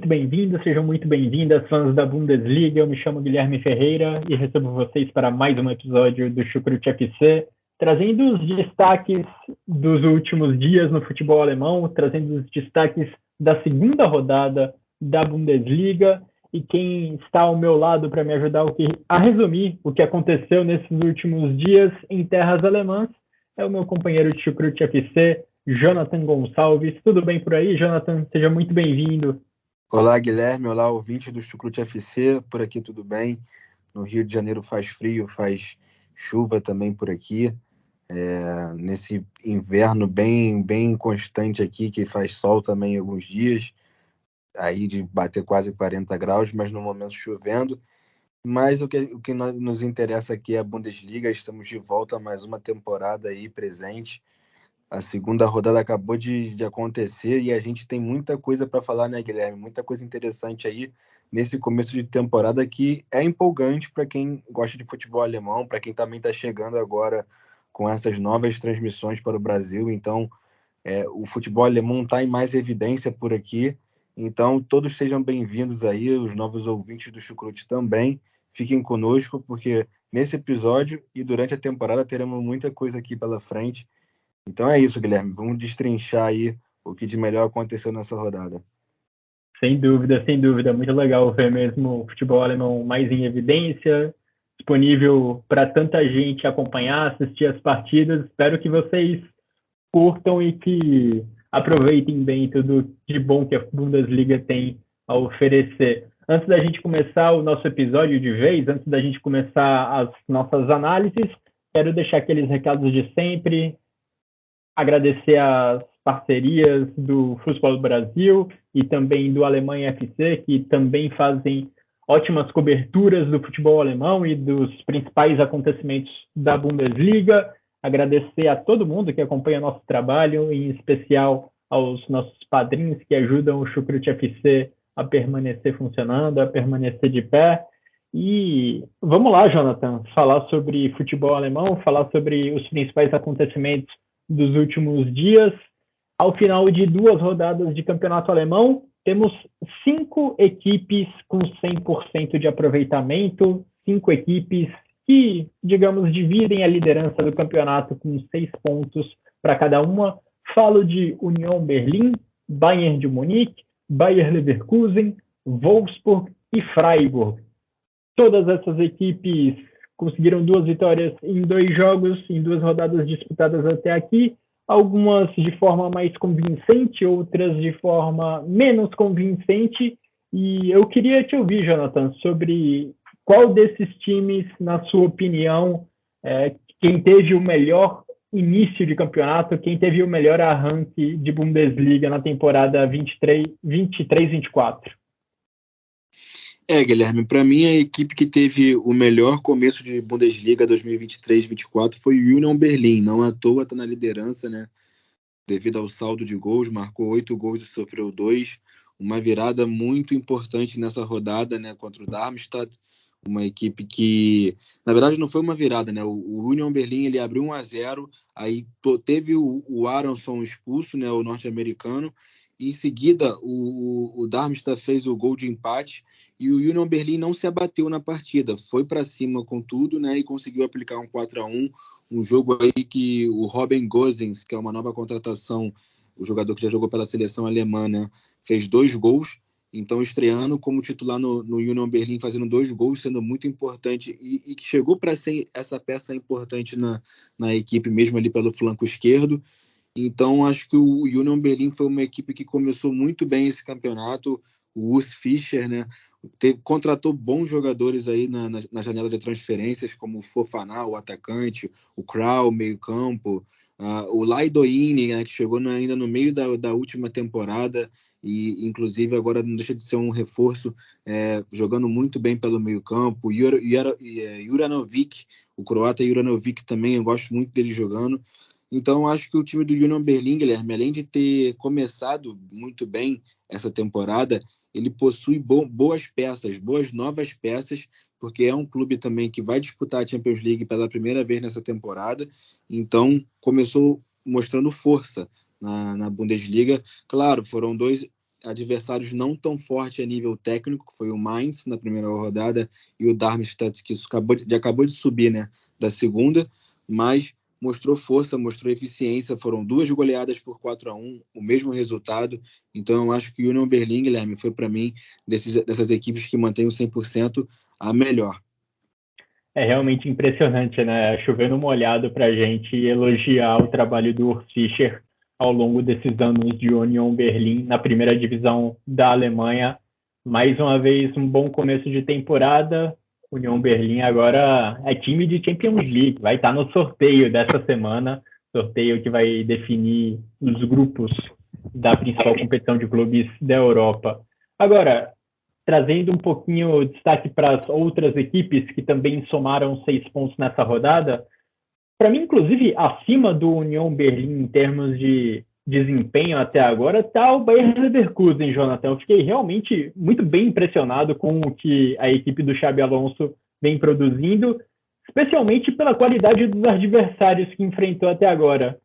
muito bem-vindos, sejam muito bem-vindas, fãs da Bundesliga. Eu me chamo Guilherme Ferreira e recebo vocês para mais um episódio do Chucrute FC, trazendo os destaques dos últimos dias no futebol alemão, trazendo os destaques da segunda rodada da Bundesliga. E quem está ao meu lado para me ajudar a resumir o que aconteceu nesses últimos dias em terras alemãs é o meu companheiro de Chucrute FC, Jonathan Gonçalves. Tudo bem por aí, Jonathan? Seja muito bem-vindo. Olá, Guilherme. Olá, ouvinte do Chucrute FC. Por aqui tudo bem. No Rio de Janeiro faz frio, faz chuva também por aqui. Nesse inverno bem constante aqui, que faz sol também alguns dias, aí de bater quase 40 graus, mas no momento chovendo. Mas o que nos interessa aqui é a Bundesliga. Estamos de volta a mais uma temporada aí presente. A segunda rodada acabou de acontecer e a gente tem muita coisa para falar, né, Guilherme? Muita coisa interessante aí nesse começo de temporada que é empolgante para quem gosta de futebol alemão, para quem também está chegando agora com essas novas transmissões para o Brasil. Então, o futebol alemão está em mais evidência por aqui. Então, todos sejam bem-vindos aí, os novos ouvintes do Chucrute também. Fiquem conosco, porque nesse episódio e durante a temporada teremos muita coisa aqui pela frente. Então é isso, Guilherme. Vamos destrinchar aí o que de melhor aconteceu nessa rodada. Sem dúvida, sem dúvida. Muito legal ver mesmo o futebol alemão mais em evidência, disponível para tanta gente acompanhar, assistir as partidas. Espero que vocês curtam e que aproveitem bem tudo de bom que a Bundesliga tem a oferecer. Antes da gente começar o nosso episódio de vez, antes da gente começar as nossas análises, quero deixar aqueles recados de sempre, agradecer as parcerias do Futebol Brasil e também do Alemanha FC, que também fazem ótimas coberturas do futebol alemão e dos principais acontecimentos da Bundesliga. Agradecer a todo mundo que acompanha nosso trabalho, em especial aos nossos padrinhos que ajudam o Chucrute FC a permanecer funcionando, a permanecer de pé. E vamos lá, Jonathan, falar sobre futebol alemão, falar sobre os principais acontecimentos dos últimos dias. Ao final de 2 rodadas de campeonato alemão, temos 5 equipes com 100% de aproveitamento, 5 equipes que, digamos, dividem a liderança do campeonato com 6 pontos para cada uma. Falo de Union Berlin, Bayern de Munique, Bayer Leverkusen, Wolfsburg e Freiburg. Todas essas equipes conseguiram 2 vitórias em 2 jogos, em 2 rodadas disputadas até aqui, algumas de forma mais convincente, outras de forma menos convincente. E eu queria te ouvir, Jonathan, sobre qual desses times, na sua opinião, quem teve o melhor início de campeonato, quem teve o melhor arranque de Bundesliga na temporada 23-24? Guilherme, para mim a equipe que teve o melhor começo de Bundesliga 2023-24 foi o Union Berlin. Não à toa está na liderança, né? Devido ao saldo de gols, marcou 8 gols e sofreu 2. Uma virada muito importante nessa rodada, né, contra o Darmstadt. Uma equipe que, na verdade, não foi uma virada, né? O Union Berlin ele abriu 1-0, aí teve o Aronson expulso, né, o norte-americano. E em seguida, o Darmstadt fez o gol de empate e o Union Berlin não se abateu na partida. Foi para cima com tudo, né, e conseguiu aplicar um 4-1. Um jogo aí que o Robin Gosens, que é uma nova contratação, o jogador que já jogou pela seleção alemã, né, fez 2 gols. Então, estreando como titular no Union Berlin, fazendo 2 gols, sendo muito importante e que chegou para ser essa peça importante na equipe mesmo ali pelo flanco esquerdo. Então, acho que o Union Berlin foi uma equipe que começou muito bem esse campeonato. O Urs Fischer, né, contratou bons jogadores aí na janela de transferências, como o Fofana, o atacante, o Krau, meio campo, o Laidoine, né, que chegou ainda no meio da última temporada e, inclusive, agora não deixa de ser um reforço, jogando muito bem pelo meio campo. Juranovic, o croata Juranovic também, eu gosto muito dele jogando. Então, acho que o time do Union Berlin, Guilherme, além de ter começado muito bem essa temporada, ele possui boas peças, boas novas peças, porque é um clube também que vai disputar a Champions League pela primeira vez nessa temporada. Então, começou mostrando força na Bundesliga. Claro, foram 2 adversários não tão fortes a nível técnico, que foi o Mainz na primeira rodada e o Darmstadt, que isso acabou de subir, né, da segunda, mas mostrou força, mostrou eficiência, foram 2 goleadas por 4-1, o mesmo resultado. Então eu acho que o Union Berlin, Guilherme, foi para mim, dessas equipes que mantém o 100%, a melhor. É realmente impressionante, né? Chovendo molhado para a gente elogiar o trabalho do Urs Fischer ao longo desses anos de Union Berlin na primeira divisão da Alemanha. Mais uma vez, um bom começo de temporada. Union Berlin agora é time de Champions League, vai estar no sorteio dessa semana, sorteio que vai definir os grupos da principal competição de clubes da Europa. Agora, trazendo um pouquinho de destaque para as outras equipes que também somaram 6 pontos nessa rodada, para mim, inclusive, acima do Union Berlin em termos de desempenho até agora, está o Bayer Leverkusen, Jonathan. Eu fiquei realmente muito bem impressionado com o que a equipe do Xabi Alonso vem produzindo, especialmente pela qualidade dos adversários que enfrentou até agora.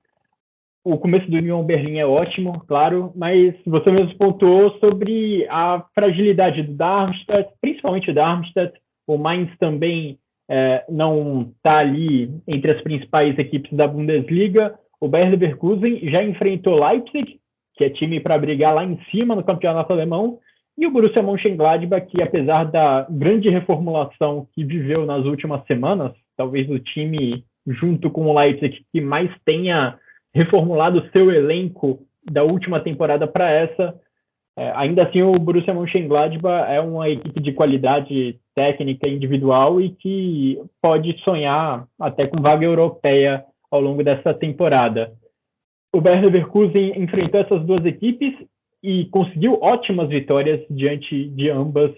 O começo do Union Berlin é ótimo, claro, mas você mesmo pontuou sobre a fragilidade do Darmstadt, principalmente o Darmstadt. O Mainz também não está ali entre as principais equipes da Bundesliga. O Bayer Leverkusen já enfrentou Leipzig, que é time para brigar lá em cima no campeonato alemão, e o Borussia Mönchengladbach, que apesar da grande reformulação que viveu nas últimas semanas, talvez o time, junto com o Leipzig, que mais tenha reformulado seu elenco da última temporada para essa. Ainda assim, o Borussia Mönchengladbach é uma equipe de qualidade técnica individual e que pode sonhar até com vaga europeia ao longo dessa temporada. O Bayer Leverkusen enfrentou essas duas equipes e conseguiu ótimas vitórias diante de ambas.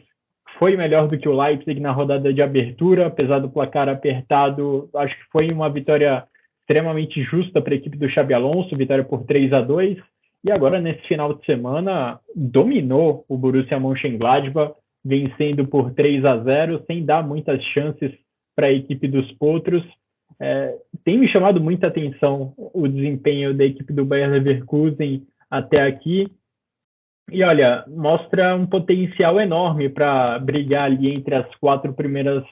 Foi melhor do que o Leipzig na rodada de abertura, apesar do placar apertado. Acho que foi uma vitória extremamente justa para a equipe do Xabi Alonso, vitória por 3-2, e agora nesse final de semana dominou o Borussia Mönchengladbach, vencendo por 3-0, sem dar muitas chances para a equipe dos potros. Tem me chamado muita atenção o desempenho da equipe do Bayer Leverkusen até aqui, e olha, mostra um potencial enorme para brigar ali entre as 4 primeiras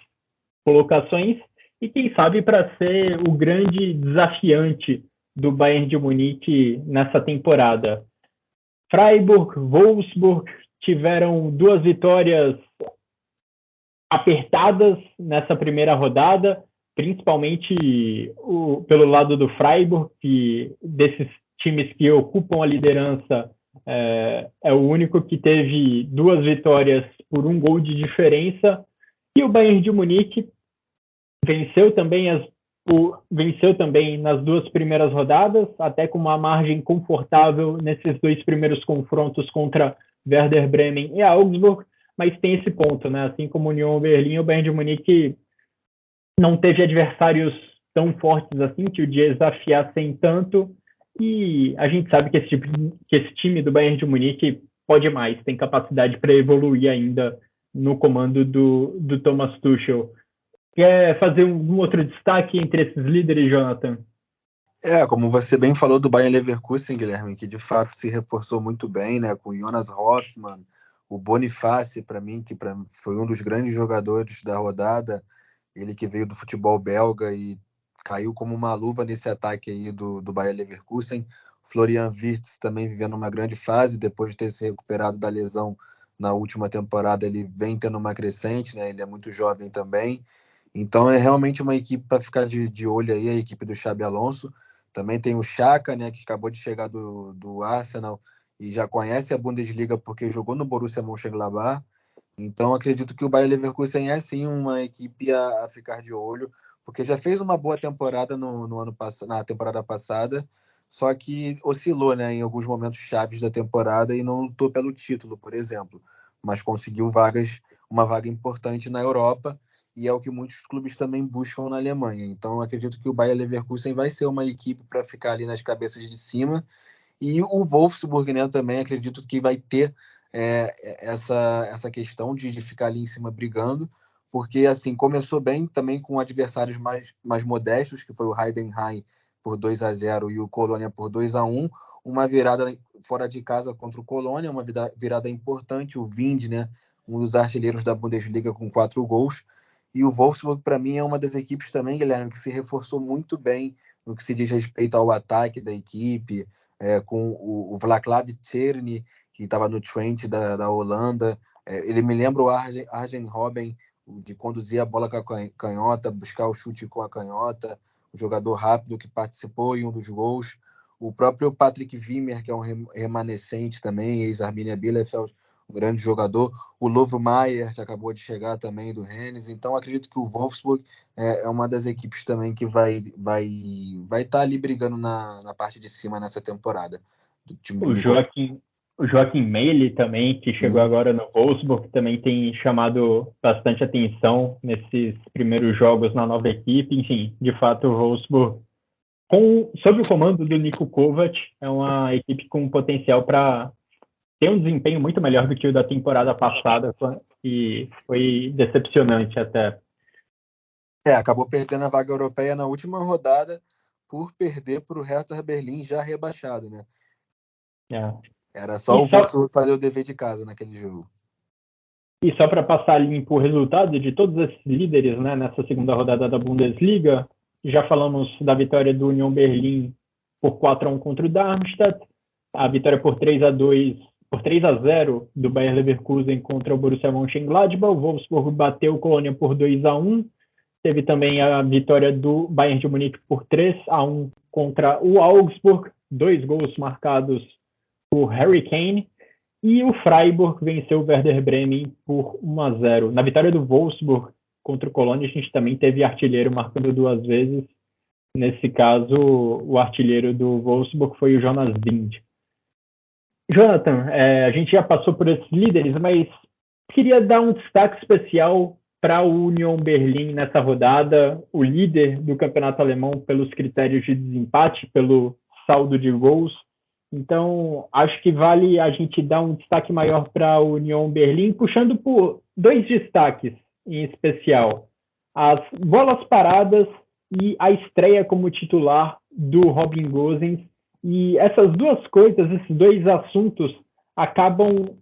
colocações, e quem sabe para ser o grande desafiante do Bayern de Munique nessa temporada. Freiburg, Wolfsburg tiveram 2 vitórias apertadas nessa primeira rodada, principalmente pelo lado do Freiburg, que desses times que ocupam a liderança é o único que teve 2 vitórias por 1 gol de diferença, e o Bayern de Munique venceu também nas 2 primeiras rodadas, até com uma margem confortável nesses 2 primeiros confrontos contra Werder Bremen e Augsburg, mas tem esse ponto, né? Assim como o Union Berlin, o Bayern de Munique não teve adversários tão fortes assim que o desafiassem tanto, e a gente sabe que esse time do Bayern de Munique pode mais, tem capacidade para evoluir ainda no comando do Thomas Tuchel. Quer fazer um outro destaque entre esses líderes, Jonathan? Como você bem falou do Bayer Leverkusen, Guilherme, que de fato se reforçou muito bem, né, com o Jonas Hoffmann, o Boniface, para mim, que foi um dos grandes jogadores da rodada, ele que veio do futebol belga e caiu como uma luva nesse ataque aí do Bayer Leverkusen. Florian Wirtz também vivendo uma grande fase, depois de ter se recuperado da lesão na última temporada, ele vem tendo uma crescente, né, ele é muito jovem também. Então é realmente uma equipe para ficar de olho aí, a equipe do Xabi Alonso. Também tem o Xhaka, né, que acabou de chegar do Arsenal e já conhece a Bundesliga porque jogou no Borussia Mönchengladbach. Então acredito que o Bayer Leverkusen é sim uma equipe a ficar de olho, porque já fez uma boa temporada na temporada passada, só que oscilou, né, em alguns momentos chaves da temporada e não lutou pelo título, por exemplo, mas conseguiu uma vaga importante na Europa, e é o que muitos clubes também buscam na Alemanha. Então acredito que o Bayer Leverkusen vai ser uma equipe para ficar ali nas cabeças de cima, e o Wolfsburg, né, também acredito que vai ter essa questão de ficar ali em cima brigando, porque assim começou bem também com adversários mais modestos, que foi o Heidenheim por 2-0 e o Colônia por 2-1, uma virada fora de casa contra o Colônia, uma virada importante, o Wind, né, um dos artilheiros da Bundesliga com 4 gols. E o Wolfsburg, para mim, é uma das equipes também, Guilherme, que se reforçou muito bem no que se diz respeito ao ataque da equipe, com o Václav Černý, que estava no Twente da Holanda. Ele me lembra o Arjen Robben, de conduzir a bola com a canhota, buscar o chute com a canhota, um jogador rápido que participou em um dos gols. O próprio Patrick Wimmer, que é um remanescente também, ex-Arminia Bielefeld, um grande jogador. O Lovro Mayer, que acabou de chegar também do Rennes. Então, acredito que o Wolfsburg é uma das equipes também que vai estar ali brigando na parte de cima nessa temporada. Do time O Joaquim Meili também, que chegou agora no Wolfsburg, também tem chamado bastante atenção nesses primeiros jogos na nova equipe. Enfim, de fato, o Wolfsburg, sob o comando do Niko Kovac, é uma equipe com potencial para ter um desempenho muito melhor do que o da temporada passada, e foi decepcionante até. Acabou perdendo a vaga europeia na última rodada por perder para o Hertha Berlim, já rebaixado, né? Era só o Wolfsburg fazer o dever de casa naquele jogo. E só para passar limpo o resultado de todos esses líderes, né, nessa segunda rodada da Bundesliga, já falamos da vitória do Union Berlim por 4-1 contra o Darmstadt, a vitória por 3-0 do Bayer Leverkusen contra o Borussia Mönchengladbach, o Wolfsburg bateu o Colônia por 2-1, teve também a vitória do Bayern de Munique por 3-1 contra o Augsburg, 2 gols marcados por Harry Kane, e o Freiburg venceu o Werder Bremen por 1-0. Na vitória do Wolfsburg contra o Colônia, a gente também teve artilheiro marcando 2 vezes. Nesse caso, o artilheiro do Wolfsburg foi o Jonas Wind. Jonathan, a gente já passou por esses líderes, mas queria dar um destaque especial para o Union Berlim nessa rodada, o líder do campeonato alemão pelos critérios de desempate, pelo saldo de gols. Então, acho que vale a gente dar um destaque maior para a Union Berlim, puxando por 2 destaques em especial. As bolas paradas e a estreia como titular do Robin Gosens. E essas 2 coisas, esses 2 assuntos, acabam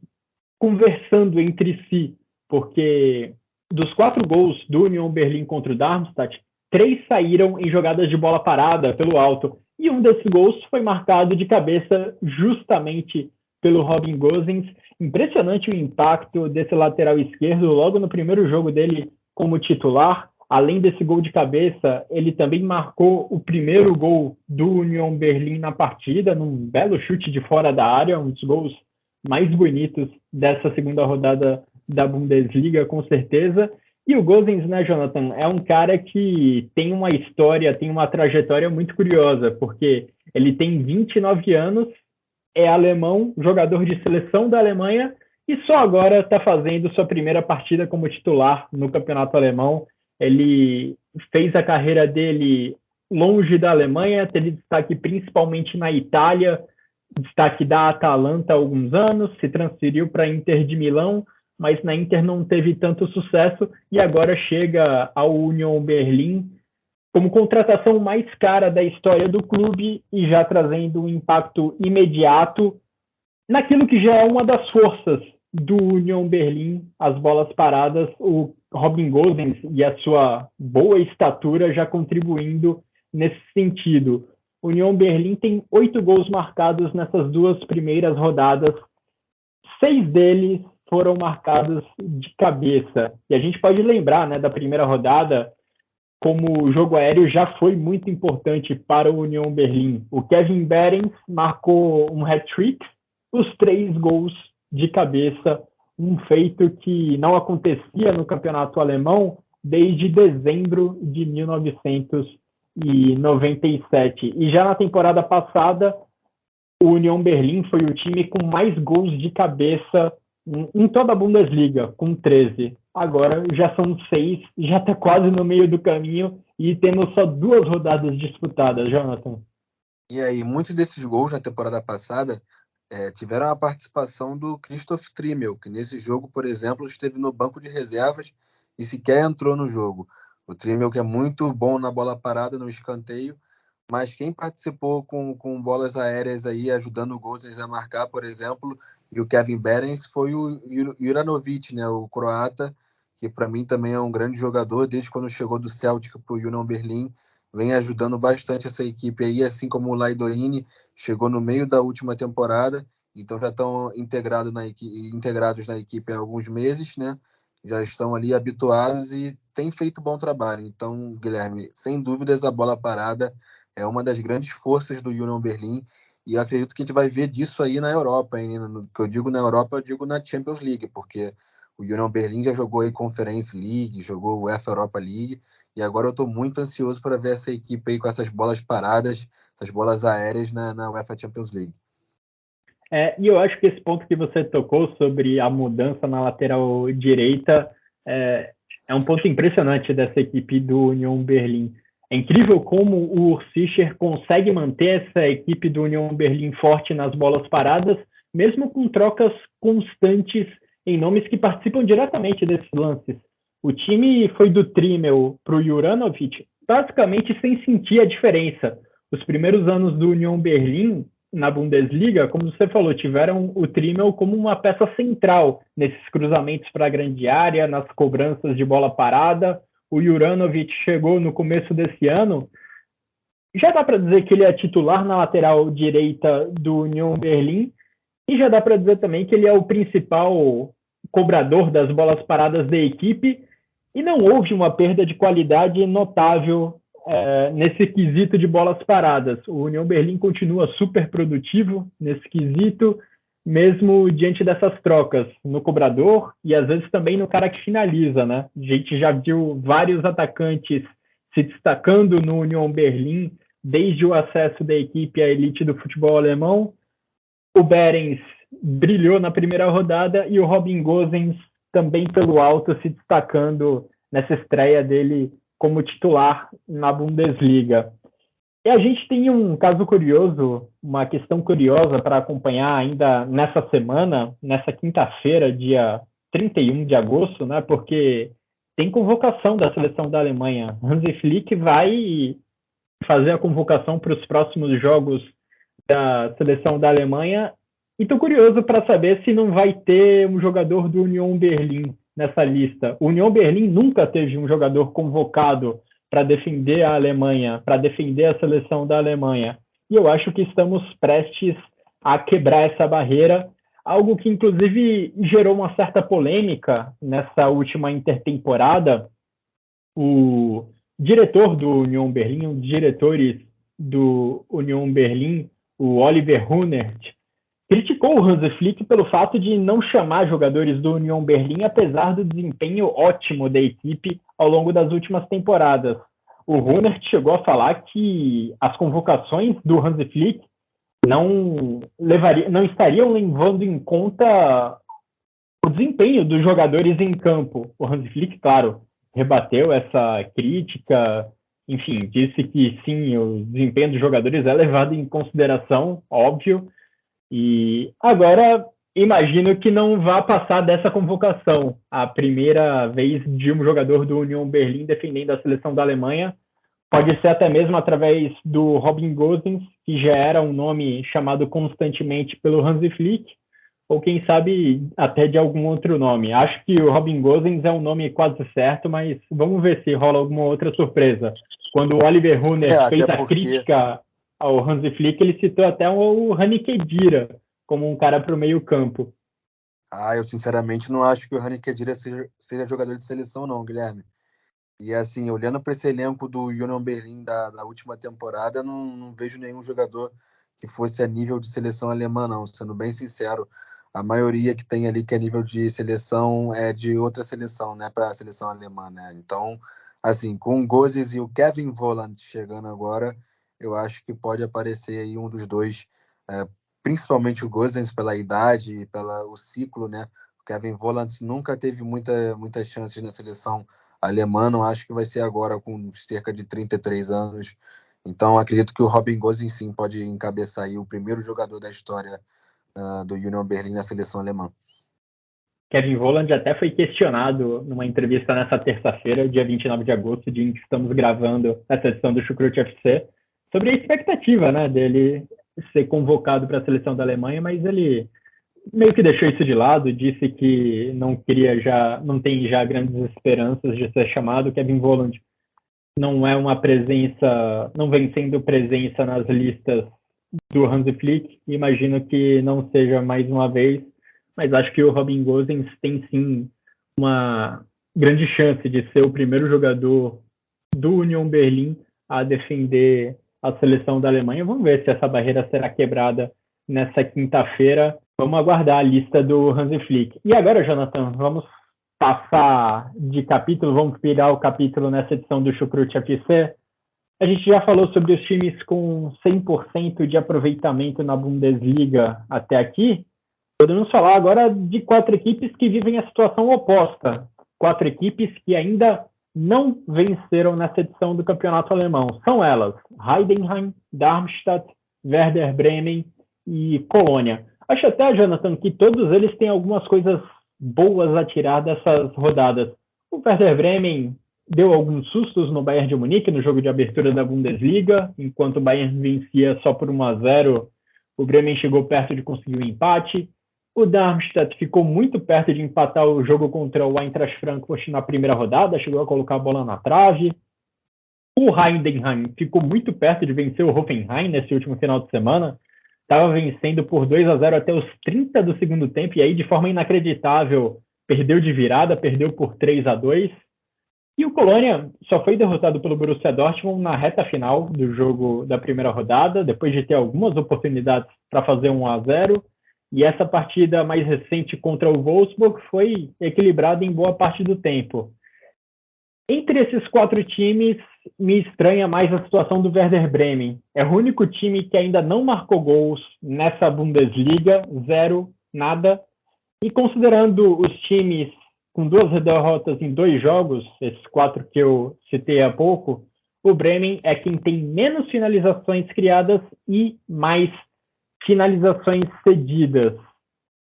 conversando entre si, porque dos 4 gols do Union Berlim contra o Darmstadt, 3 saíram em jogadas de bola parada pelo alto. E um desses gols foi marcado de cabeça justamente pelo Robin Gosens. Impressionante o impacto desse lateral esquerdo logo no primeiro jogo dele como titular. Além desse gol de cabeça, ele também marcou o primeiro gol do Union Berlim na partida, num belo chute de fora da área, um dos gols mais bonitos dessa segunda rodada da Bundesliga, com certeza. E o Gosens, né, Jonathan, é um cara que tem uma história, tem uma trajetória muito curiosa, porque ele tem 29 anos, é alemão, jogador de seleção da Alemanha, e só agora está fazendo sua primeira partida como titular no campeonato alemão. Ele fez a carreira dele longe da Alemanha, teve destaque principalmente na Itália, destaque da Atalanta há alguns anos, se transferiu para a Inter de Milão, mas na Inter não teve tanto sucesso e agora chega ao Union Berlim como contratação mais cara da história do clube e já trazendo um impacto imediato naquilo que já é uma das forças do Union Berlim, as bolas paradas, o Robin Gosens e a sua boa estatura já contribuindo nesse sentido. O Union Berlim tem 8 gols marcados nessas 2 primeiras rodadas, 6 deles foram marcados de cabeça. E a gente pode lembrar, né, da primeira rodada, como o jogo aéreo já foi muito importante para o Union Berlim. O Kevin Behrens marcou um hat-trick, os 3 gols de cabeça, um feito que não acontecia no campeonato alemão desde dezembro de 1997. E já na temporada passada, o Union Berlim foi o time com mais gols de cabeça em toda a Bundesliga, com 13. Agora já são 6, já está quase no meio do caminho e temos só 2 rodadas disputadas, Jonathan. E aí, muitos desses gols na temporada passada tiveram a participação do Christoph Trimmel, que nesse jogo, por exemplo, esteve no banco de reservas e sequer entrou no jogo. O Trimmel, que é muito bom na bola parada, no escanteio, mas quem participou com bolas aéreas aí, ajudando o Gosens a marcar, por exemplo, e o Kevin Behrens foi o Juranovic, né, o croata, que para mim também é um grande jogador, desde quando chegou do Celtic para o Union Berlin, vem ajudando bastante essa equipe aí, assim como o Laidoini chegou no meio da última temporada, então já estão integrados na equipe há alguns meses, né? Já estão ali habituados e têm feito bom trabalho. Então, Guilherme, sem dúvidas a bola parada é uma das grandes forças do Union Berlin e eu acredito que a gente vai ver disso aí na Europa. Hein? No que eu digo na Europa, eu digo na Champions League, porque o Union Berlin já jogou aí Conference League, jogou UEFA Europa League, e agora eu estou muito ansioso para ver essa equipe aí com essas bolas paradas, essas bolas aéreas na UEFA Champions League. E eu acho que esse ponto que você tocou sobre a mudança na lateral direita é um ponto impressionante dessa equipe do Union Berlin. É incrível como o Urs Fischer consegue manter essa equipe do Union Berlin forte nas bolas paradas, mesmo com trocas constantes em nomes que participam diretamente desses lances. O time foi do Trimmel para o Juranovic, basicamente sem sentir a diferença. Os primeiros anos do Union Berlin na Bundesliga, como você falou, tiveram o Trimmel como uma peça central nesses cruzamentos para a grande área, nas cobranças de bola parada. O Juranovic chegou no começo desse ano. Já dá para dizer que ele é titular na lateral direita do Union Berlin e já dá para dizer também que ele é o principal cobrador das bolas paradas da equipe e não houve uma perda de qualidade notável nesse quesito de bolas paradas. O Union Berlin continua super produtivo nesse quesito, mesmo diante dessas trocas no cobrador e às vezes também no cara que finaliza, né? A gente já viu vários atacantes se destacando no Union Berlin desde o acesso da equipe à elite do futebol alemão. O Behrens brilhou na primeira rodada e o Robin Gosens também pelo alto se destacando nessa estreia dele como titular na Bundesliga. E a gente tem um caso curioso, uma questão curiosa para acompanhar ainda nessa semana, nessa quinta-feira, dia 31 de agosto, né? Porque tem convocação da seleção da Alemanha. Hansi Flick vai fazer a convocação para os próximos jogos da seleção da Alemanha. E estou curioso para saber se não vai ter um jogador do Union Berlin nessa lista. O Union Berlin nunca teve um jogador convocado para defender a Alemanha, para defender a seleção da Alemanha. E eu acho que estamos prestes a quebrar essa barreira, algo que inclusive gerou uma certa polêmica nessa última intertemporada. O diretor do Union Berlin, um dos diretores do Union Berlin, o Oliver Runert, criticou o Hansi Flick pelo fato de não chamar jogadores do Union Berlin, apesar do desempenho ótimo da equipe ao longo das últimas temporadas. O Runert chegou a falar que as convocações do Hansi Flick não estariam levando em conta o desempenho dos jogadores em campo. O Hansi Flick, claro, rebateu essa crítica, enfim, disse que sim, o desempenho dos jogadores é levado em consideração, óbvio, e agora imagino que não vá passar dessa convocação. A primeira vez de um jogador do Union Berlin defendendo a seleção da Alemanha pode ser até mesmo através do Robin Gosens, que já era um nome chamado constantemente pelo Hansi Flick, ou quem sabe até de algum outro nome. Acho que o Robin Gosens é um nome quase certo, mas vamos ver se rola alguma outra surpresa. Quando o Oliver Runert fez a crítica ao Hansi Flick, ele citou até o Rani Khedira como um cara para o meio campo. Eu sinceramente não acho que o Rani Khedira seja jogador de seleção não, Guilherme. E assim, olhando para esse elenco do Union Berlin da última temporada, não vejo nenhum jogador que fosse a nível de seleção alemã, não. Sendo bem sincero, a maioria que tem ali que é nível de seleção é de outra seleção, né, para a seleção alemã, né? Então, assim, com o Gosens e o Kevin Volland chegando agora, eu acho que pode aparecer aí um dos dois, principalmente o Gosens pela idade e pelo ciclo, né? O Kevin Volland nunca teve muitas chances na seleção alemã, não acho que vai ser agora com cerca de 33 anos. Então, acredito que o Robin Gosens sim pode encabeçar aí o primeiro jogador da história do Union Berlin na seleção alemã. Kevin Volland até foi questionado numa entrevista nessa terça-feira, dia 29 de agosto, dia em que estamos gravando essa edição do Chucrute FC, sobre a expectativa, né, dele ser convocado para a seleção da Alemanha, mas ele meio que deixou isso de lado, disse que não queria já, não tem já grandes esperanças de ser chamado. Kevin Volland não é uma presença, não vem sendo presença nas listas do Hansi Flick, imagino que não seja mais uma vez, mas acho que o Robin Gosens tem sim uma grande chance de ser o primeiro jogador do Union Berlim a defender a seleção da Alemanha. Vamos ver se essa barreira será quebrada nessa quinta-feira. Vamos aguardar a lista do Hansi Flick. E agora, Jonathan, vamos passar de capítulo, vamos virar o capítulo nessa edição do Chucrute FC. A gente já falou sobre os times com 100% de aproveitamento na Bundesliga até aqui. Podemos falar agora de 4 equipes que vivem a situação oposta. 4 equipes que ainda não venceram nessa edição do campeonato alemão. São elas: Heidenheim, Darmstadt, Werder Bremen e Colônia. Acho até, Jonathan, que todos eles têm algumas coisas boas a tirar dessas rodadas. O Werder Bremen deu alguns sustos no Bayern de Munique no jogo de abertura da Bundesliga, enquanto o Bayern vencia só por 1-0, o Bremen chegou perto de conseguir um empate. O Darmstadt ficou muito perto de empatar o jogo contra o Eintracht Frankfurt na primeira rodada, chegou a colocar a bola na trave. O Heidenheim ficou muito perto de vencer o Hoffenheim nesse último final de semana, estava vencendo por 2-0 até os 30 do segundo tempo, e aí de forma inacreditável perdeu de virada, perdeu por 3-2. E o Colônia só foi derrotado pelo Borussia Dortmund na reta final do jogo da primeira rodada, depois de ter algumas oportunidades para fazer 1-0. E essa partida mais recente contra o Wolfsburg foi equilibrada em boa parte do tempo. Entre esses 4 times, me estranha mais a situação do Werder Bremen. É o único time que ainda não marcou gols nessa Bundesliga, 0, nada. E considerando os times com 2 derrotas em 2 jogos, esses 4 que eu citei há pouco, o Bremen é quem tem menos finalizações criadas e mais finalizações cedidas.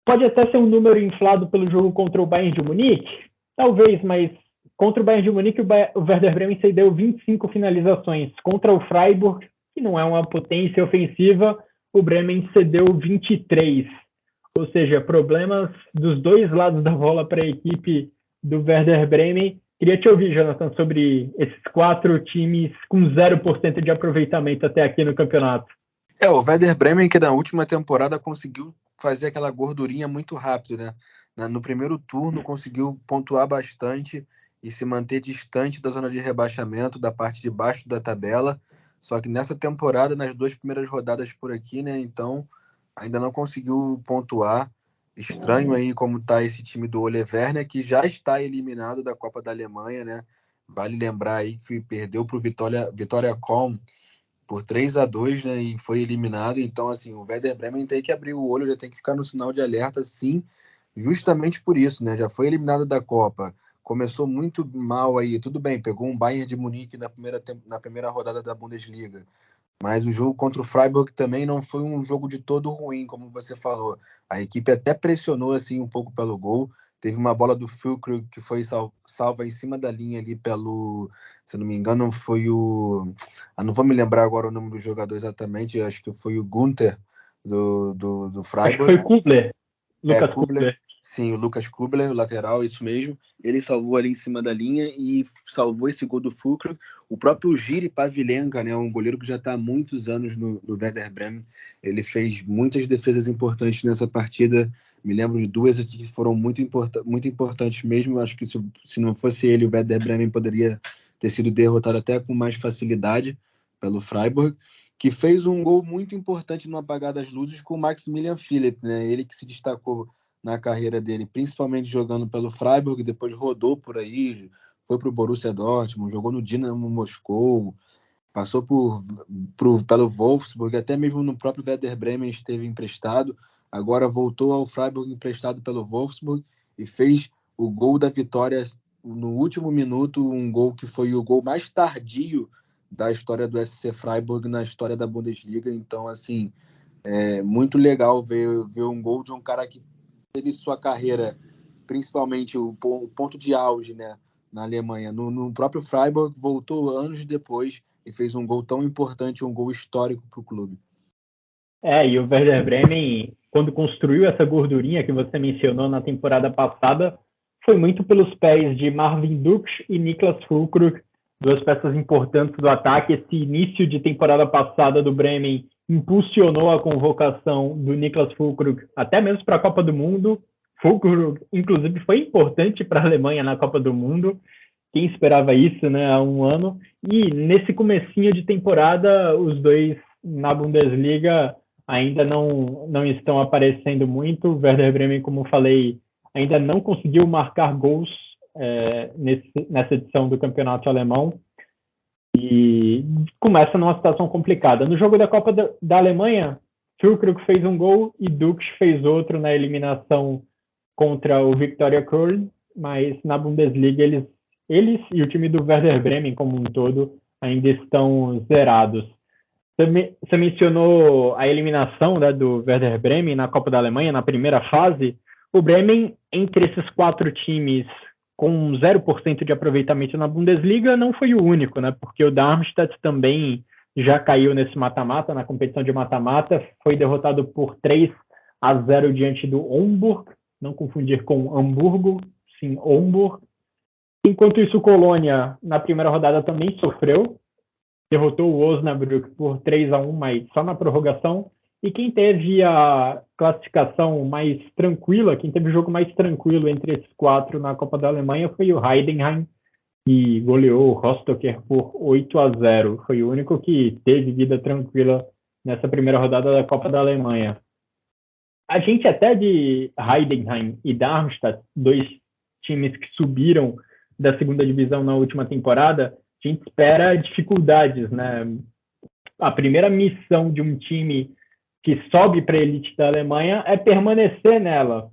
Pode até ser um número inflado pelo jogo contra o Bayern de Munique, talvez, mas contra o Bayern de Munique o Werder Bremen cedeu 25 finalizações. Contra o Freiburg, que não é uma potência ofensiva, o Bremen cedeu 23. Ou seja, problemas dos dois lados da bola para a equipe do Werder Bremen. Queria te ouvir, Jonathan, sobre esses 4 times com 0% de aproveitamento até aqui no campeonato. O Werder Bremen, que na última temporada conseguiu fazer aquela gordurinha muito rápido, né? No primeiro turno conseguiu pontuar bastante e se manter distante da zona de rebaixamento, da parte de baixo da tabela. Só que nessa temporada, nas 2 primeiras rodadas por aqui, né? Então, ainda não conseguiu pontuar. Estranho aí como está esse time do Ole Werner, que já está eliminado da Copa da Alemanha, né? Vale lembrar aí que perdeu para o Vitória Köln por 3-2, né, e foi eliminado. Então, assim, o Werder Bremen tem que abrir o olho, já tem que ficar no sinal de alerta, sim, justamente por isso, né, já foi eliminado da Copa, começou muito mal aí, tudo bem, pegou um Bayern de Munique na primeira rodada da Bundesliga, mas o jogo contra o Freiburg também não foi um jogo de todo ruim, como você falou. A equipe até pressionou assim um pouco pelo gol. Teve uma bola do Füllkrug que foi salva em cima da linha ali pelo, se não me engano, foi o... não vou me lembrar agora o nome do jogador exatamente, acho que foi o Gunther do Freiburg. Foi Kubler. Lucas Kubler. Sim, o Lucas Kubler, o lateral, isso mesmo. Ele salvou ali em cima da linha e salvou esse gol do Füllkrug. O próprio Jiri Pavlenka, né, um goleiro que já está há muitos anos no Werder Bremen, ele fez muitas defesas importantes nessa partida. Me lembro de 2 aqui que foram muito importantes mesmo. Acho que se não fosse ele, o Werder Bremen poderia ter sido derrotado até com mais facilidade pelo Freiburg, que fez um gol muito importante no apagar das luzes com o Maximilian Philipp, né? Ele que se destacou na carreira dele, principalmente jogando pelo Freiburg, depois rodou por aí, foi para o Borussia Dortmund, jogou no Dinamo Moscou, passou pelo Wolfsburg, até mesmo no próprio Werder Bremen esteve emprestado, agora voltou ao Freiburg emprestado pelo Wolfsburg e fez o gol da vitória no último minuto, um gol que foi o gol mais tardio da história do SC Freiburg na história da Bundesliga. Então, assim, é muito legal ver um gol de um cara que teve sua carreira, principalmente o ponto de auge, né, na Alemanha, no próprio Freiburg, voltou anos depois e fez um gol tão importante, um gol histórico para o clube. E o Werder Bremen, quando construiu essa gordurinha que você mencionou na temporada passada, foi muito pelos pés de Marvin Duksch e Niklas Füllkrug, duas peças importantes do ataque. Esse início de temporada passada do Bremen impulsionou a convocação do Niklas Füllkrug até mesmo para a Copa do Mundo. Füllkrug, inclusive, foi importante para a Alemanha na Copa do Mundo. Quem esperava isso, né, há um ano? E nesse comecinho de temporada, os dois na Bundesliga ainda não estão aparecendo muito. O Werder Bremen, como falei, ainda não conseguiu marcar gols nessa edição do campeonato alemão e começa numa situação complicada. No jogo da Copa da Alemanha, Füllkrug fez um gol e Duksch fez outro na eliminação contra o Viktoria Köln, mas na Bundesliga eles e o time do Werder Bremen como um todo ainda estão zerados. Você mencionou a eliminação, né, do Werder Bremen na Copa da Alemanha, na primeira fase. O Bremen, entre esses 4 times com 0% de aproveitamento na Bundesliga, não foi o único, né? Porque o Darmstadt também já caiu nesse mata-mata, na competição de mata-mata, foi derrotado por 3-0 diante do Homburg, não confundir com Hamburgo, sim, Homburg. Enquanto isso, o Colônia, na primeira rodada, também sofreu, derrotou o Osnabrück por 3-1, mas só na prorrogação. E quem teve a classificação mais tranquila, quem teve o jogo mais tranquilo entre esses 4 na Copa da Alemanha foi o Heidenheim, que goleou o Rostocker por 8-0. Foi o único que teve vida tranquila nessa primeira rodada da Copa da Alemanha. A gente até de Heidenheim e Darmstadt, 2 times que subiram da segunda divisão na última temporada, a gente espera dificuldades, né? A primeira missão de um time que sobe para a elite da Alemanha é permanecer nela.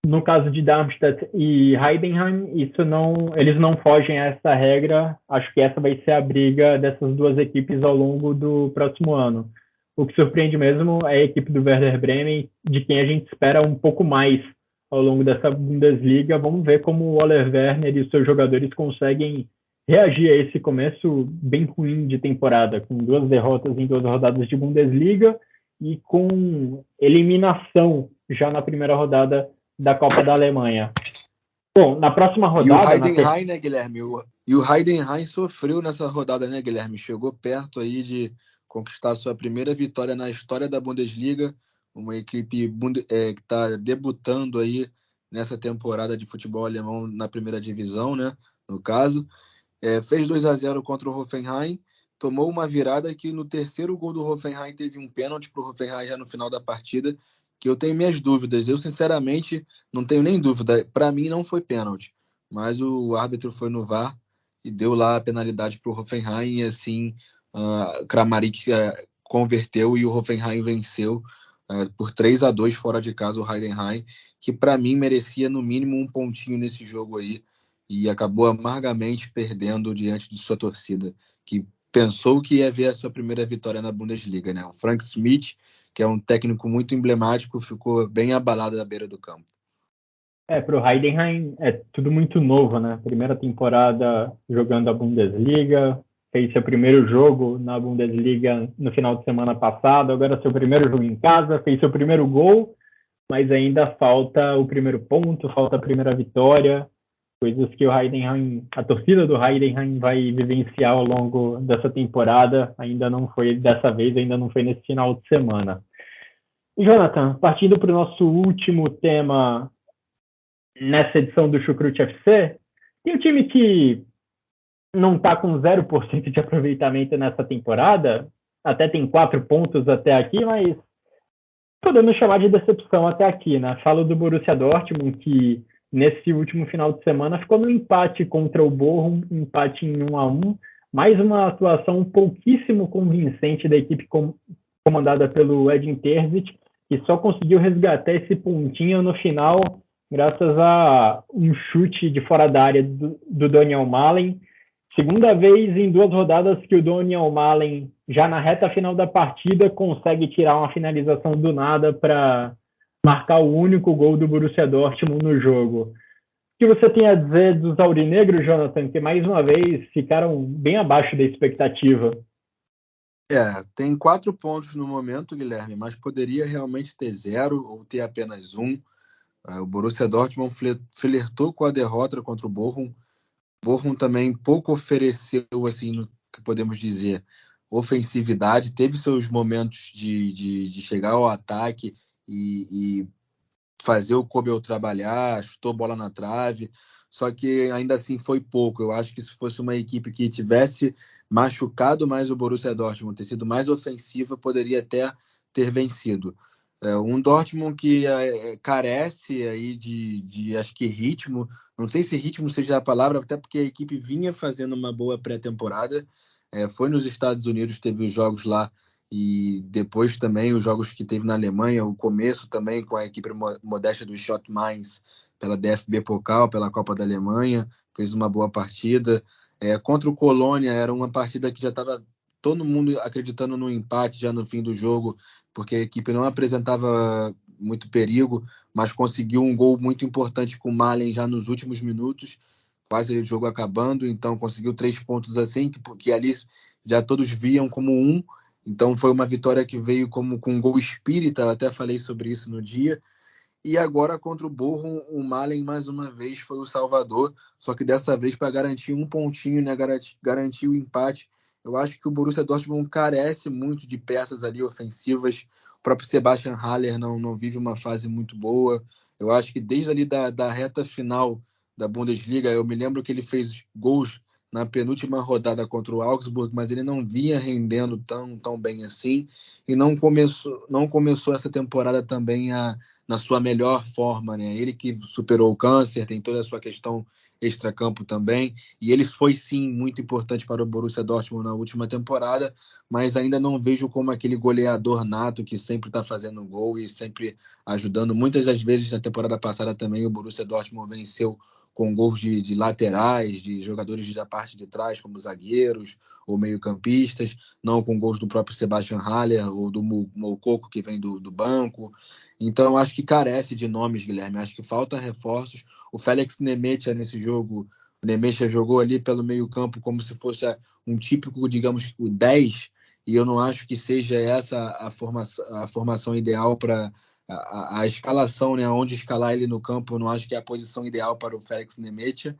No caso de Darmstadt e Heidenheim, eles não fogem a essa regra. Acho que essa vai ser a briga dessas 2 equipes ao longo do próximo ano. O que surpreende mesmo é a equipe do Werder Bremen, de quem a gente espera um pouco mais ao longo dessa Bundesliga. Vamos ver como o Ole Werner e os seus jogadores conseguem reagir a esse começo bem ruim de temporada, com 2 derrotas em 2 rodadas de Bundesliga e com eliminação já na primeira rodada da Copa da Alemanha. Bom, na próxima rodada... E o Heidenheim, né, Guilherme? E o Heidenheim sofreu nessa rodada, né, Guilherme? Chegou perto aí de conquistar sua primeira vitória na história da Bundesliga, uma equipe que está debutando aí nessa temporada de futebol alemão na primeira divisão, né, no caso. Fez 2-0 contra o Hoffenheim, tomou uma virada que no terceiro gol do Hoffenheim teve um pênalti para o Hoffenheim já no final da partida, que eu tenho minhas dúvidas. Eu, sinceramente, não tenho nem dúvida. Para mim, não foi pênalti, mas o árbitro foi no VAR e deu lá a penalidade para o Hoffenheim e assim Kramaric converteu e o Hoffenheim venceu por 3-2 fora de casa o Heidenheim, que para mim merecia no mínimo um pontinho nesse jogo aí, e acabou amargamente perdendo diante de sua torcida, que pensou que ia ver a sua primeira vitória na Bundesliga, né? O Frank Schmidt, que é um técnico muito emblemático, ficou bem abalado na beira do campo. Para o Heidenheim é tudo muito novo, né? Primeira temporada jogando a Bundesliga, fez seu primeiro jogo na Bundesliga no final de semana passado, agora seu primeiro jogo em casa, fez seu primeiro gol, mas ainda falta o primeiro ponto, falta a primeira vitória, coisas que o Heidenheim, a torcida do Heidenheim vai vivenciar ao longo dessa temporada. Ainda não foi dessa vez, ainda não foi nesse final de semana. Jonathan, partindo para o nosso último tema nessa edição do Chucrute FC, tem um time que não está com 0% de aproveitamento nessa temporada, até tem 4 pontos até aqui, mas podemos chamar de decepção até aqui, né? Falo do Borussia Dortmund, que nesse último final de semana ficou no empate contra o Bochum, empate em 1-1, mais uma atuação pouquíssimo convincente da equipe comandada pelo Edin Terzic, que só conseguiu resgatar esse pontinho no final, graças a um chute de fora da área do Daniel Malen. Segunda vez em 2 rodadas que o Daniel Malen, já na reta final da partida, consegue tirar uma finalização do nada para marcar o único gol do Borussia Dortmund no jogo. O que você tem a dizer dos aurinegros, Jonathan, que mais uma vez ficaram bem abaixo da expectativa? Tem 4 pontos no momento, Guilherme, mas poderia realmente ter 0 ou ter apenas 1. O Borussia Dortmund flertou com a derrota contra o Bochum. Bochum também pouco ofereceu, assim, no que podemos dizer, ofensividade. Teve seus momentos de chegar ao ataque e fazer o Kobel trabalhar, chutou bola na trave, só que ainda assim foi pouco. Eu acho que se fosse uma equipe que tivesse machucado mais o Borussia Dortmund, ter sido mais ofensiva, poderia até ter vencido. Um Dortmund que carece aí acho que ritmo, não sei se ritmo seja a palavra, até porque a equipe vinha fazendo uma boa pré-temporada, foi nos Estados Unidos, teve os jogos lá, e depois também os jogos que teve na Alemanha, o começo também com a equipe modesta do Schott Mainz pela DFB Pokal, pela Copa da Alemanha, fez uma boa partida. Contra o Colônia era uma partida que já estava todo mundo acreditando no empate já no fim do jogo, porque a equipe não apresentava muito perigo, mas conseguiu um gol muito importante com o Malen já nos últimos minutos, quase o jogo acabando, então conseguiu 3 pontos assim, que ali já todos viam como um. Então foi uma vitória que veio como com um gol espírita, eu até falei sobre isso no dia. E agora contra o Bochum, o Malen mais uma vez foi o salvador, só que dessa vez para garantir um pontinho, né, garantir o empate. Eu acho que o Borussia Dortmund carece muito de peças ali ofensivas. O próprio Sebastian Haller não vive uma fase muito boa. Eu acho que desde ali da reta final da Bundesliga, eu me lembro que ele fez gols na penúltima rodada contra o Augsburg, mas ele não vinha rendendo tão bem assim, e não começou essa temporada também na sua melhor forma, né? Ele que superou o câncer, tem toda a sua questão extracampo também, e ele foi sim muito importante para o Borussia Dortmund na última temporada, mas ainda não vejo como aquele goleador nato que sempre está fazendo gol e sempre ajudando. Muitas das vezes na temporada passada também o Borussia Dortmund venceu com gols de laterais, de jogadores da parte de trás, como zagueiros ou meio-campistas, não com gols do próprio Sebastian Haller ou do Moukoko, que vem do banco. Então, acho que carece de nomes, Guilherme. Acho que falta reforços. O Félix Nemetia nesse jogo, o Nemetia jogou ali pelo meio-campo como se fosse um típico, digamos, o 10, e eu não acho que seja essa a formação ideal para a escalação, né? Onde escalar ele no campo, eu não acho que é a posição ideal para o Félix Nemetia.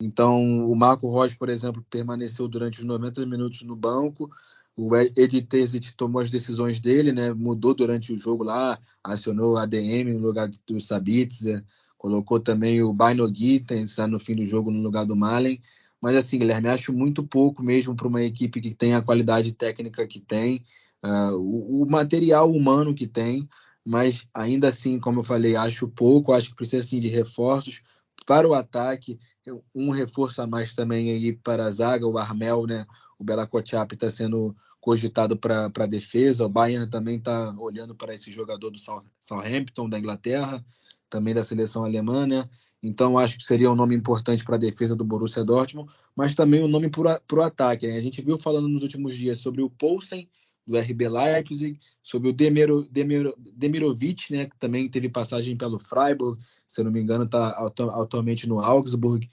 Então, o Marco Reus, por exemplo, permaneceu durante os 90 minutos no banco. O Edin Terzic tomou as decisões dele, né? Mudou durante o jogo lá, acionou a ADM no lugar do Sabitzer, colocou também o Baino Gittens no fim do jogo no lugar do Malen. Mas assim, Guilherme, acho muito pouco mesmo para uma equipe que tem a qualidade técnica que tem, o material humano que tem, mas ainda assim, como eu falei, acho pouco, acho que precisa assim, de reforços para o ataque, um reforço a mais também aí para a zaga, o Armel, né? O Bela Kotchap está sendo cogitado para a defesa. O Bayern também está olhando para esse jogador do Southampton, da Inglaterra, também da seleção alemã, né? Então, acho que seria um nome importante para a defesa do Borussia Dortmund, mas também um nome para o ataque, né? A gente viu falando nos últimos dias sobre o Poulsen, do RB Leipzig, sobre o Demirovic, né, que também teve passagem pelo Freiburg, se eu não me engano, está atualmente no Augsburg.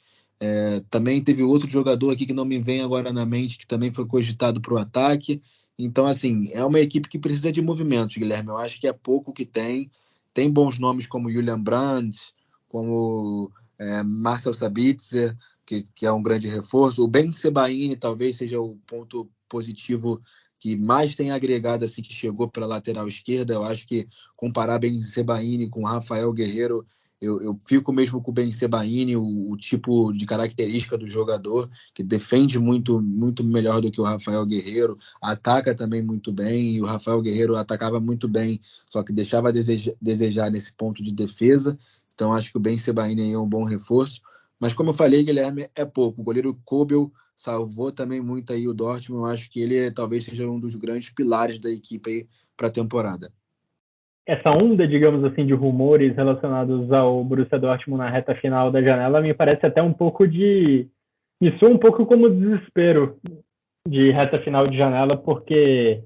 Também teve outro jogador aqui que não me vem agora na mente, que também foi cogitado para o ataque. Então, assim, é uma equipe que precisa de movimentos, Guilherme. Eu acho que é pouco que tem. Tem bons nomes como Julian Brandt, como Marcel Sabitzer, que é um grande reforço. O Ben Sebaini talvez seja o ponto positivo que mais tem agregado, assim, que chegou para a lateral esquerda. Eu acho que comparar Ben Sebaini com Rafael Guerreiro, eu fico mesmo com o Ben Sebaini, o tipo de característica do jogador, que defende muito, muito melhor do que o Rafael Guerreiro, ataca também muito bem, e o Rafael Guerreiro atacava muito bem, só que deixava a desejar nesse ponto de defesa. Então acho que o Ben Sebaini é um bom reforço. Mas como eu falei, Guilherme, é pouco. O goleiro Kobel salvou também muito aí o Dortmund. Eu acho que ele talvez seja um dos grandes pilares da equipe para a temporada. Essa onda, digamos assim, de rumores relacionados ao Borussia Dortmund na reta final da janela me parece até um pouco de... Me soa um pouco como desespero de reta final de janela, porque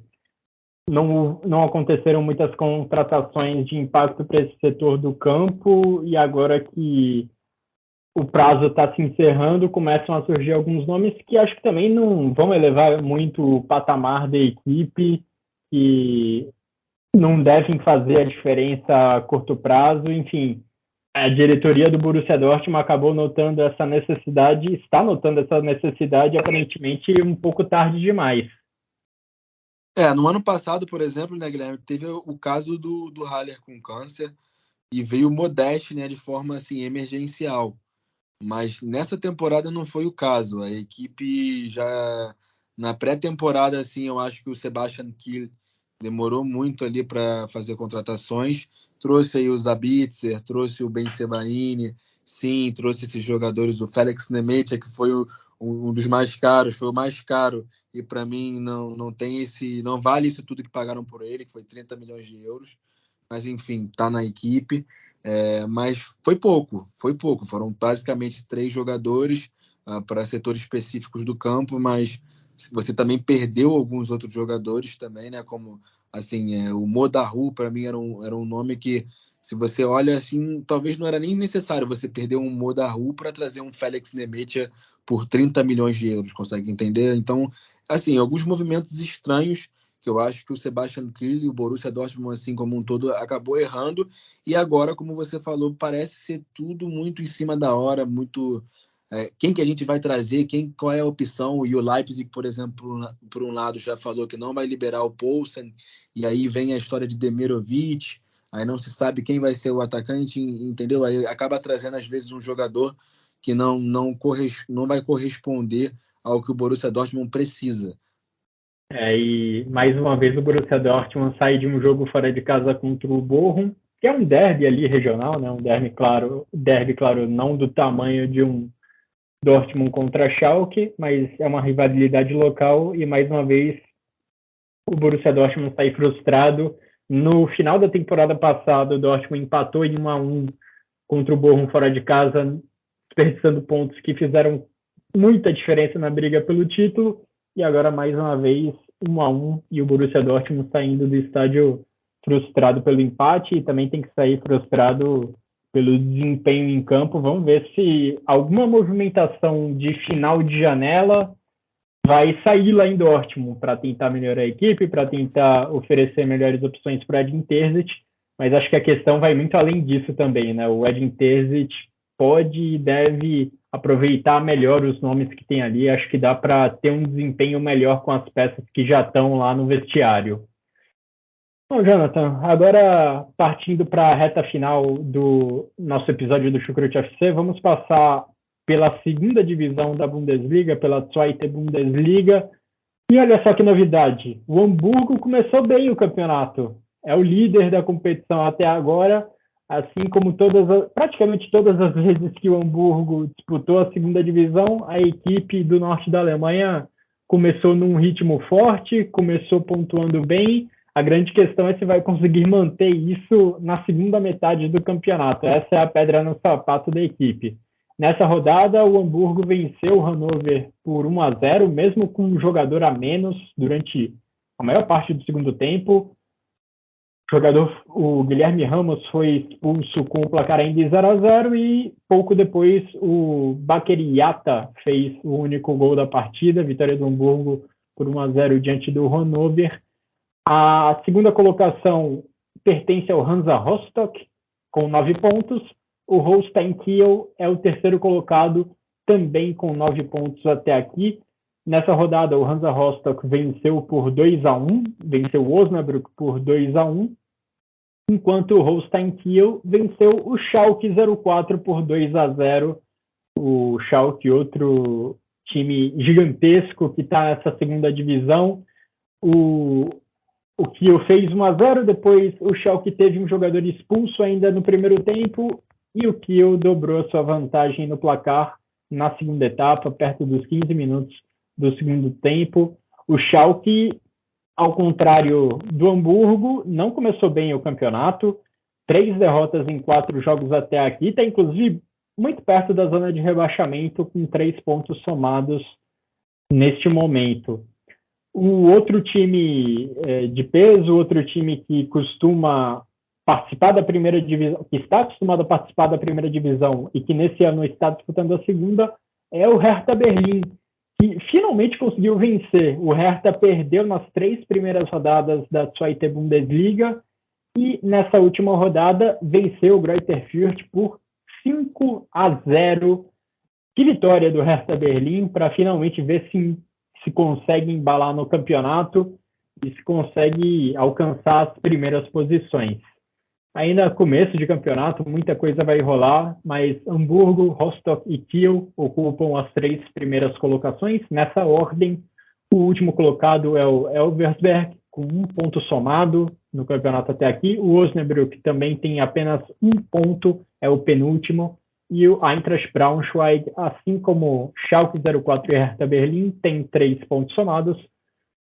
não aconteceram muitas contratações de impacto para esse setor do campo, e agora que o prazo está se encerrando, começam a surgir alguns nomes que acho que também não vão elevar muito o patamar da equipe, que não devem fazer a diferença a curto prazo. Enfim, a diretoria do Borussia Dortmund acabou notando essa necessidade, está notando essa necessidade aparentemente um pouco tarde demais. No ano passado, por exemplo, né, Guilherme, teve o caso do Haller com câncer e veio o Modeste, né, de forma assim, emergencial. Mas nessa temporada não foi o caso. A equipe já na pré-temporada, assim, eu acho que o Sebastian Kiel demorou muito ali para fazer contratações. Trouxe aí o Sabitzer, trouxe o Ben Sebaini, sim, trouxe esses jogadores, o Felix Nemetia, que foi um dos mais caros, foi o mais caro, e para mim não vale isso tudo que pagaram por ele, que foi 30 milhões de euros. Mas enfim, está na equipe. Mas foi pouco. Foram basicamente 3 jogadores para setores específicos do campo, mas você também perdeu alguns outros jogadores também, né? Como assim, o Modahu, para mim, era um nome que, se você olha assim, talvez não era nem necessário você perder um Modahu para trazer um Felix Nemetia por 30 milhões de euros, consegue entender? Então, assim, alguns movimentos estranhos que eu acho que o Sebastian Kiel e o Borussia Dortmund, assim como um todo, acabou errando. E agora, como você falou, parece ser tudo muito em cima da hora, muito... quem que a gente vai trazer, qual é a opção? E o Leipzig, por exemplo, por um lado, já falou que não vai liberar o Poulsen, e aí vem a história de Demirovic, aí não se sabe quem vai ser o atacante, entendeu? Aí acaba trazendo, às vezes, um jogador que não vai corresponder ao que o Borussia Dortmund precisa. E mais uma vez o Borussia Dortmund sai de um jogo fora de casa contra o Bochum, que é um derby ali regional, né? Um derby claro, não do tamanho de um Dortmund contra Schalke, mas é uma rivalidade local e mais uma vez o Borussia Dortmund sai frustrado. No final da temporada passada, o Dortmund empatou em 1-1 contra o Bochum fora de casa, desperdiçando pontos que fizeram muita diferença na briga pelo título. E agora, mais uma vez, 1-1 e o Borussia Dortmund saindo do estádio frustrado pelo empate e também tem que sair frustrado pelo desempenho em campo. Vamos ver se alguma movimentação de final de janela vai sair lá em Dortmund para tentar melhorar a equipe, para tentar oferecer melhores opções para o Edin Terzic, mas acho que a questão vai muito além disso também, né? O Edin Terzic pode e deve aproveitar melhor os nomes que tem ali, acho que dá para ter um desempenho melhor com as peças que já estão lá no vestiário. Bom, Jonathan, agora partindo para a reta final do nosso episódio do Chucrute FC, vamos passar pela segunda divisão da Bundesliga, pela Zweite Bundesliga. E olha só que novidade, o Hamburgo começou bem o campeonato. É o líder da competição até agora, assim como praticamente todas as vezes que o Hamburgo disputou a segunda divisão, a equipe do norte da Alemanha começou num ritmo forte, começou pontuando bem. A grande questão é se vai conseguir manter isso na segunda metade do campeonato. Essa é a pedra no sapato da equipe. Nessa rodada, o Hamburgo venceu o Hannover por 1-0, mesmo com um jogador a menos durante a maior parte do segundo tempo. O Guilherme Ramos foi expulso com o placar ainda em 0-0 e pouco depois o Bakary Yatta fez o único gol da partida, vitória do Hamburgo por 1-0 diante do Hannover. A segunda colocação pertence ao Hansa Rostock, com 9 pontos. O Holstein Kiel é o terceiro colocado, também com 9 pontos até aqui. Nessa rodada, o Hansa Rostock venceu por 2-1, venceu o Osnabrück por 2-1, enquanto o Holstein Kiel venceu o Schalke 04 por 2-0. O Schalke, outro time gigantesco que está nessa segunda divisão. O Kiel fez 1-0, depois o Schalke teve um jogador expulso ainda no primeiro tempo e o Kiel dobrou a sua vantagem no placar na segunda etapa, perto dos 15 minutos do segundo tempo. O Schalke, ao contrário do Hamburgo, não começou bem o campeonato, 3 derrotas em 4 jogos até aqui, está inclusive muito perto da zona de rebaixamento, com 3 pontos somados neste momento. O outro time de peso, outro time que costuma participar da primeira divisão, que está acostumado a participar da primeira divisão e que nesse ano está disputando a segunda, é o Hertha Berlim, que finalmente conseguiu vencer. O Hertha perdeu nas 3 primeiras rodadas da Zweite Bundesliga e nessa última rodada venceu o Greuther Fürth por 5-0. Que vitória do Hertha Berlim, para finalmente ver se consegue embalar no campeonato e se consegue alcançar as primeiras posições. Ainda começo de campeonato, muita coisa vai rolar, mas Hamburgo, Rostock e Kiel ocupam as 3 primeiras colocações. Nessa ordem, o último colocado é o Elversberg, com 1 ponto somado no campeonato até aqui. O Osnabrück também tem apenas 1 ponto, é o penúltimo. E o Eintracht Braunschweig, assim como Schalke 04 e Hertha Berlim, tem 3 pontos somados.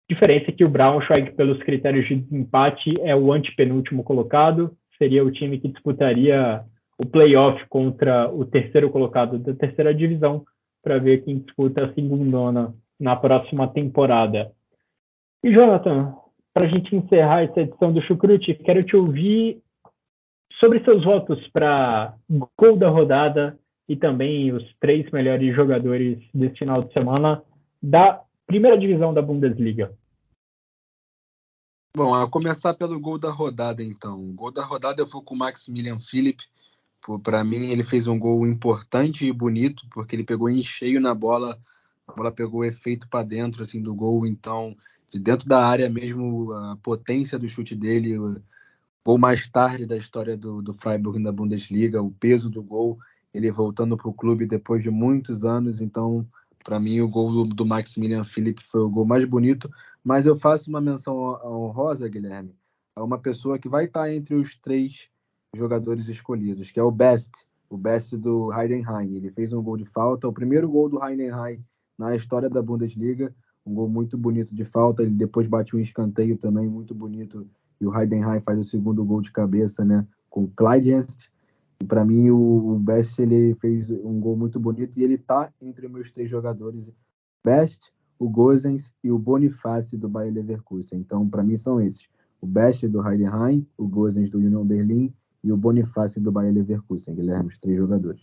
Diferença é que o Braunschweig, pelos critérios de desempate, é o antepenúltimo colocado. Seria o time que disputaria o playoff contra o terceiro colocado da terceira divisão, para ver quem disputa a segundona na próxima temporada. E, Jonathan, para a gente encerrar essa edição do Chucrute, quero te ouvir sobre seus votos para gol da rodada e também os 3 melhores jogadores desse final de semana da primeira divisão da Bundesliga. Bom, a começar pelo gol da rodada, então. O gol da rodada eu vou com o Maximilian Philipp. Para mim, ele fez um gol importante e bonito, porque ele pegou em cheio na bola, a bola pegou efeito para dentro assim, do gol, então, de dentro da área mesmo, a potência do chute dele, o gol mais tarde da história do Freiburg na Bundesliga, o peso do gol, ele voltando para o clube depois de muitos anos, então, para mim, o gol do Maximilian Philipp foi o gol mais bonito, mas eu faço uma menção honrosa, Guilherme, a uma pessoa que vai estar entre os 3 jogadores escolhidos, que é o Best do Heidenheim. Ele fez um gol de falta, o primeiro gol do Heidenheim na história da Bundesliga, um gol muito bonito de falta, ele depois bate um escanteio também muito bonito, e o Heidenheim faz o segundo gol de cabeça, né, com o Clydehenst. E para mim o Best, ele fez um gol muito bonito e ele tá entre os meus 3 jogadores, Best, o Gosens e o Boniface do Bayer Leverkusen. Então, para mim são esses: o Best do Heidenheim, o Gosens do Union Berlin e o Boniface do Bayer Leverkusen, Guilherme, os 3 jogadores.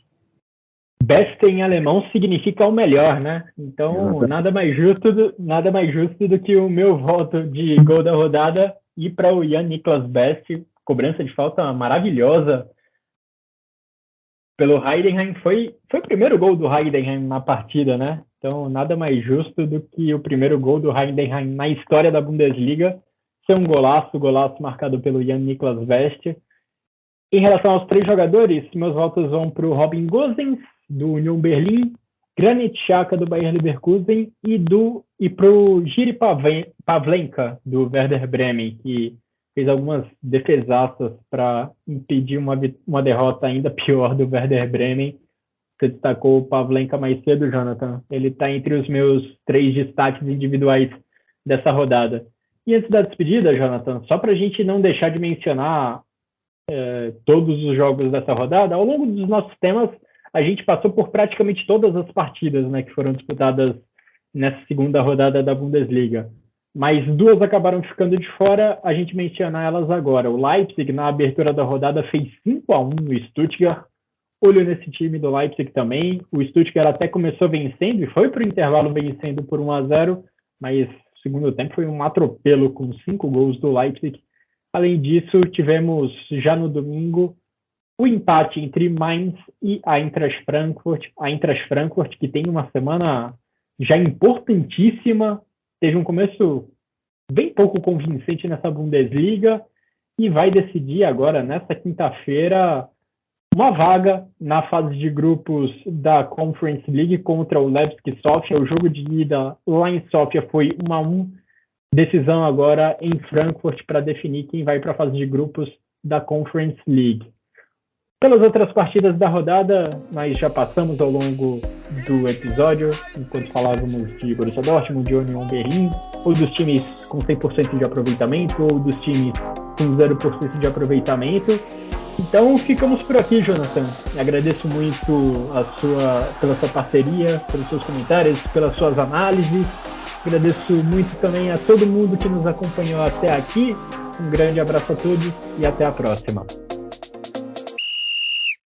Best em alemão significa o melhor, né? Então, nada mais justo do que o meu voto de gol da rodada ir para o Jan Niklas Best, cobrança de falta maravilhosa pelo Heidenheim. Foi o primeiro gol do Heidenheim na partida, né? Então, nada mais justo do que o primeiro gol do Heidenheim na história da Bundesliga ser um golaço marcado pelo Jan Niklas Best. Em relação aos 3 jogadores, meus votos vão para o Robin Gosens, do Union Berlin, Granit Xhaka, do Bayer Leverkusen, e para o Jiri Pavlenka, do Werder Bremen, que fez algumas defesaças para impedir uma derrota ainda pior do Werder Bremen. Você destacou o Pavlenka mais cedo, Jonathan. Ele está entre os meus 3 destaques individuais dessa rodada. E antes da despedida, Jonathan, só para a gente não deixar de mencionar todos os jogos dessa rodada, ao longo dos nossos temas, a gente passou por praticamente todas as partidas, né, que foram disputadas nessa segunda rodada da Bundesliga. Mas 2 acabaram ficando de fora, a gente menciona elas agora. O Leipzig, na abertura da rodada, fez 5-1 no Stuttgart. Olho nesse time do Leipzig também. O Stuttgart até começou vencendo e foi para o intervalo vencendo por 1-0, mas o segundo tempo foi um atropelo com 5 gols do Leipzig. Além disso, tivemos já no domingo o empate entre Mainz e a Eintracht Frankfurt. A Eintracht Frankfurt, que tem uma semana já importantíssima, teve um começo bem pouco convincente nessa Bundesliga e vai decidir agora, nessa quinta-feira, uma vaga na fase de grupos da Conference League contra o Levski Sofia. O jogo de ida lá em Sofia foi 1-1. Decisão agora em Frankfurt para definir quem vai para a fase de grupos da Conference League. Pelas outras partidas da rodada, nós já passamos ao longo do episódio, enquanto falávamos de Borussia Dortmund, de Union Berlin, ou dos times com 100% de aproveitamento, ou dos times com 0% de aproveitamento. Então, ficamos por aqui, Jonathan. Agradeço muito pela sua parceria, pelos seus comentários, pelas suas análises. Agradeço muito também a todo mundo que nos acompanhou até aqui. Um grande abraço a todos e até a próxima.